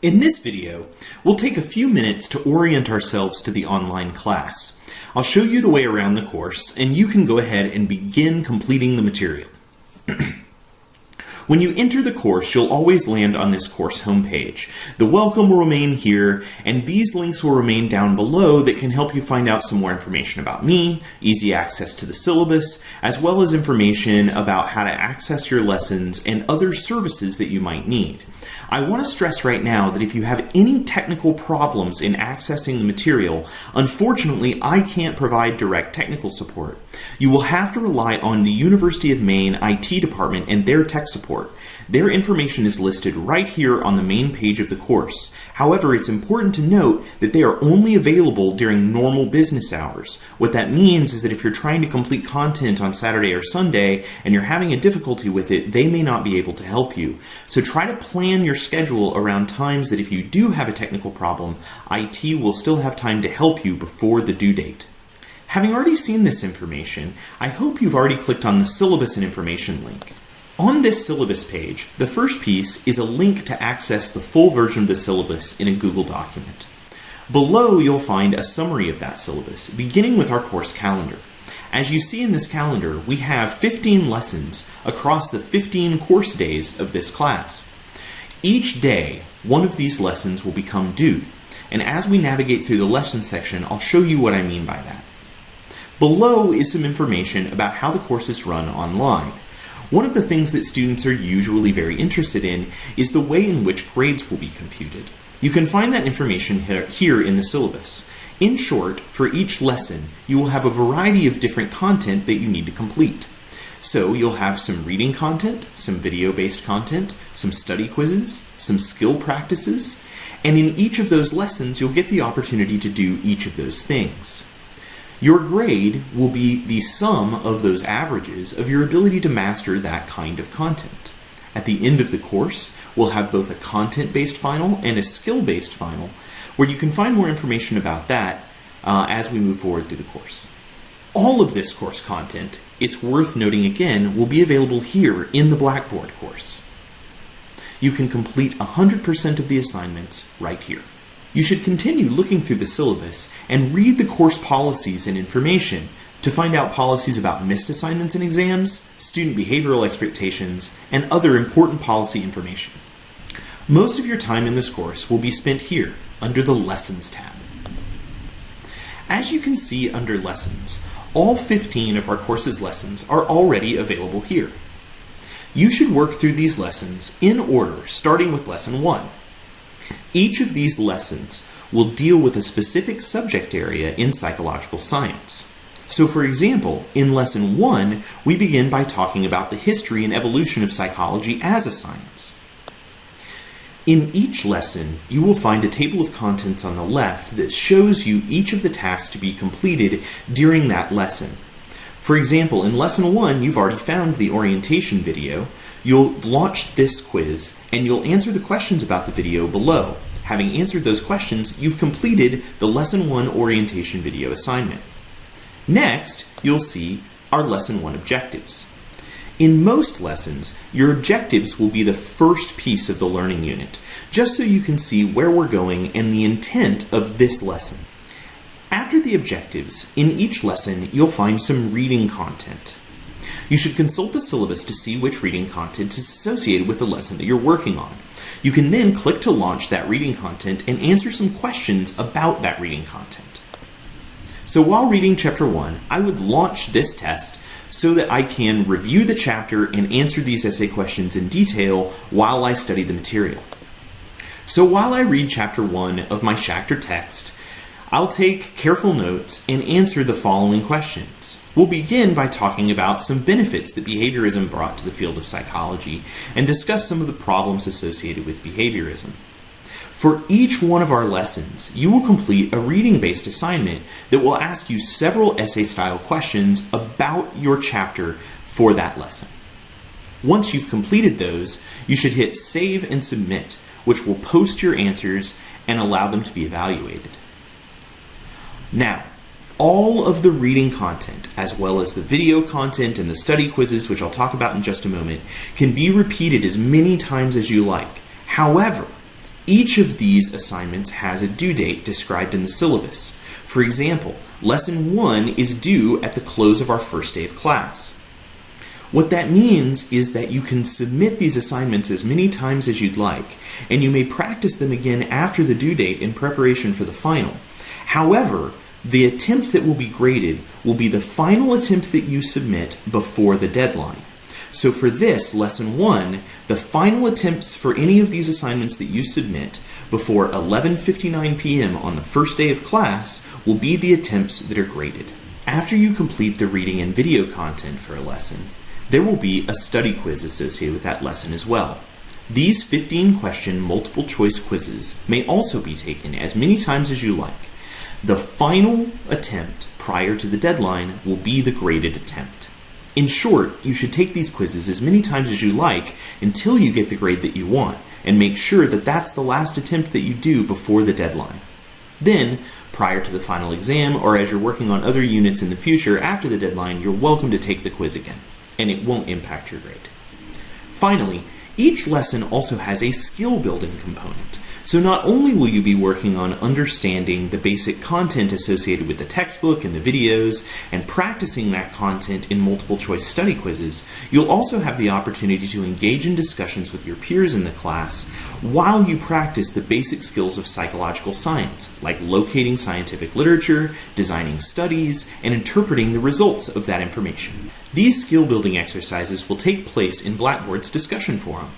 In this video, we'll take a few minutes to orient ourselves to the online class. I'll show you the way around the course, and you can go ahead and begin completing the material. When you enter the course, you'll always land on this course homepage. The welcome will remain here, and these links will remain down below that can help you find out some more information about me, easy access to the syllabus, as well as information about how to access your lessons and other services that you might need. I want to stress right now that if you have any technical problems in accessing the material, unfortunately, I can't provide direct technical support. You will have to rely on the University of Maine IT department and their tech support. Their information is listed right here on the main page of the course. However, it's important to note that they are only available during normal business hours. What that means is that if you're trying to complete content on Saturday or Sunday and you're having a difficulty with it, they may not be able to help you. So try to plan your schedule around times that if you do have a technical problem, IT will still have time to help you before the due date. Having already seen this information, I hope you've already clicked on the syllabus and information link. On this syllabus page, the first piece is a link to access the full version of the syllabus in a Google document. Below, you'll find a summary of that syllabus, beginning with our course calendar. As you see in this calendar, we have 15 lessons across the 15 course days of this class. Each day, one of these lessons will become due, and as we navigate through the lesson section, I'll show you what I mean by that. Below is some information about how the course is run online. One of the things that students are usually very interested in is the way in which grades will be computed. You can find that information here in the syllabus. In short, for each lesson, you will have a variety of different content that you need to complete. So you'll have some reading content, some video-based content, some study quizzes, some skill practices, and in each of those lessons, you'll get the opportunity to do each of those things. Your grade will be the sum of those averages of your ability to master that kind of content. At the end of the course, we'll have both a content-based final and a skill-based final, where you can find more information about that as we move forward through the course. All of this course content, it's worth noting again, will be available here in the Blackboard course. You can complete 100% of the assignments right here. You should continue looking through the syllabus and read the course policies and information to find out policies about missed assignments and exams, student behavioral expectations, and other important policy information. Most of your time in this course will be spent here under the Lessons tab. As you can see under Lessons, all 15 of our course's lessons are already available here. You should work through these lessons in order, starting with Lesson 1. Each of these lessons will deal with a specific subject area in psychological science. So for example, in Lesson 1, we begin by talking about the history and evolution of psychology as a science. In each lesson, you will find a table of contents on the left that shows you each of the tasks to be completed during that lesson. For example, in Lesson 1, you've already found the orientation video. You'll launch this quiz, and you'll answer the questions about the video below. Having answered those questions, you've completed the Lesson 1 orientation video assignment. Next, you'll see our Lesson 1 objectives. In most lessons, your objectives will be the first piece of the learning unit, just so you can see where we're going and the intent of this lesson. After the objectives, in each lesson, you'll find some reading content. You should consult the syllabus to see which reading content is associated with the lesson that you're working on. You can then click to launch that reading content and answer some questions about that reading content. So while reading Chapter 1, I would launch this test so that I can review the chapter and answer these essay questions in detail while I study the material. So while I read Chapter 1 of my Schachter text, I'll take careful notes and answer the following questions. We'll begin by talking about some benefits that behaviorism brought to the field of psychology and discuss some of the problems associated with behaviorism. For each one of our lessons, you will complete a reading-based assignment that will ask you several essay-style questions about your chapter for that lesson. Once you've completed those, you should hit Save and Submit, which will post your answers and allow them to be evaluated. Now, all of the reading content, as well as the video content and the study quizzes, which I'll talk about in just a moment, can be repeated as many times as you like. However, Each of these assignments has a due date described in the syllabus. For example, Lesson 1 is due at the close of our first day of class. What that means is that you can submit these assignments as many times as you'd like, and you may practice them again after the due date in preparation for the final. However, the attempt that will be graded will be the final attempt that you submit before the deadline. So for this, Lesson 1, the final attempts for any of these assignments that you submit before 11:59 p.m. on the first day of class will be the attempts that are graded. After you complete the reading and video content for a lesson, there will be a study quiz associated with that lesson as well. These 15-question multiple choice quizzes may also be taken as many times as you like. The final attempt prior to the deadline will be the graded attempt. In short, you should take these quizzes as many times as you like until you get the grade that you want, and make sure that that's the last attempt that you do before the deadline. Then, prior to the final exam, or as you're working on other units in the future after the deadline, you're welcome to take the quiz again, and it won't impact your grade. Finally, each lesson also has a skill building component. So not only will you be working on understanding the basic content associated with the textbook and the videos and practicing that content in multiple choice study quizzes, you'll also have the opportunity to engage in discussions with your peers in the class while you practice the basic skills of psychological science, like locating scientific literature, designing studies, and interpreting the results of that information. These skill building exercises will take place in Blackboard's discussion forum.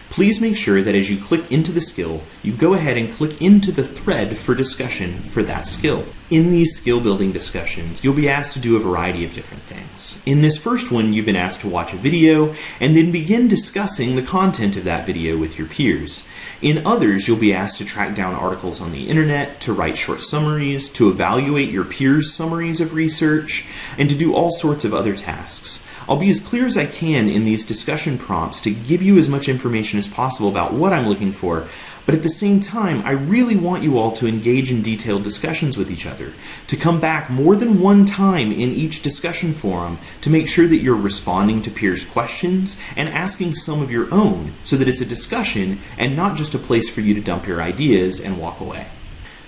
Please make sure that as you click into the skill, you go ahead and click into the thread for discussion for that skill. In these skill building discussions, you'll be asked to do a variety of different things. In this first one, you've been asked to watch a video and then begin discussing the content of that video with your peers. In others, you'll be asked to track down articles on the internet, to write short summaries, to evaluate your peers' summaries of research, and to do all sorts of other tasks. I'll be as clear as I can in these discussion prompts to give you as much information as possible about what I'm looking for, but at the same time, I really want you all to engage in detailed discussions with each other, to come back more than one time in each discussion forum to make sure that you're responding to peers' questions and asking some of your own so that it's a discussion and not just a place for you to dump your ideas and walk away.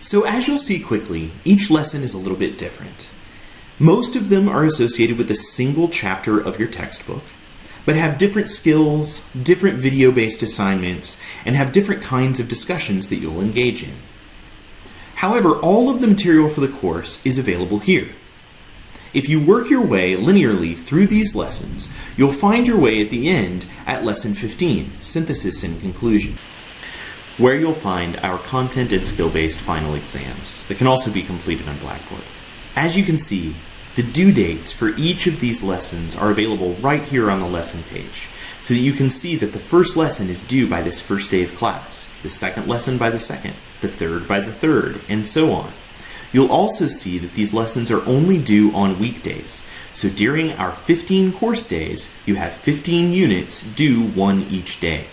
So as you'll see quickly, each lesson is a little bit different. Most of them are associated with a single chapter of your textbook, but have different skills, different video-based assignments, and have different kinds of discussions that you'll engage in. However, all of the material for the course is available here. If you work your way linearly through these lessons, you'll find your way at the end at Lesson 15, Synthesis and Conclusion, where you'll find our content and skill-based final exams that can also be completed on Blackboard. As you can see, the due dates for each of these lessons are available right here on the lesson page, so that you can see that the first lesson is due by this first day of class, the second lesson by the second, the third by the third, and so on. You'll also see that these lessons are only due on weekdays, so during our 15 course days, you have 15 units due one each day.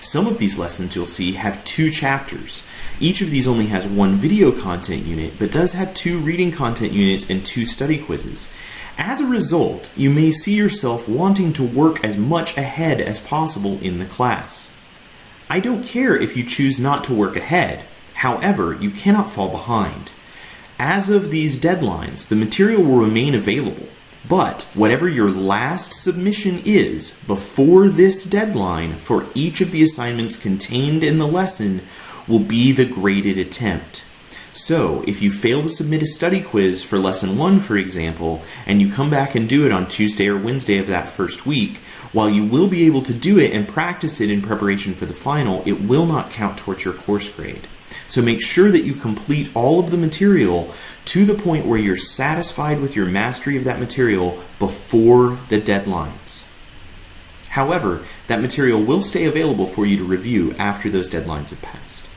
Some of these lessons you'll see have 2 chapters. Each of these only has 1 video content unit, but does have 2 reading content units and 2 study quizzes. As a result, you may see yourself wanting to work as much ahead as possible in the class. I don't care if you choose not to work ahead. However, you cannot fall behind. As of these deadlines, the material will remain available. But whatever your last submission is before this deadline for each of the assignments contained in the lesson will be the graded attempt. So if you fail to submit a study quiz for Lesson 1, for example, and you come back and do it on Tuesday or Wednesday of that first week, while you will be able to do it and practice it in preparation for the final, it will not count towards your course grade. So make sure that you complete all of the material to the point where you're satisfied with your mastery of that material before the deadlines. However, that material will stay available for you to review after those deadlines have passed.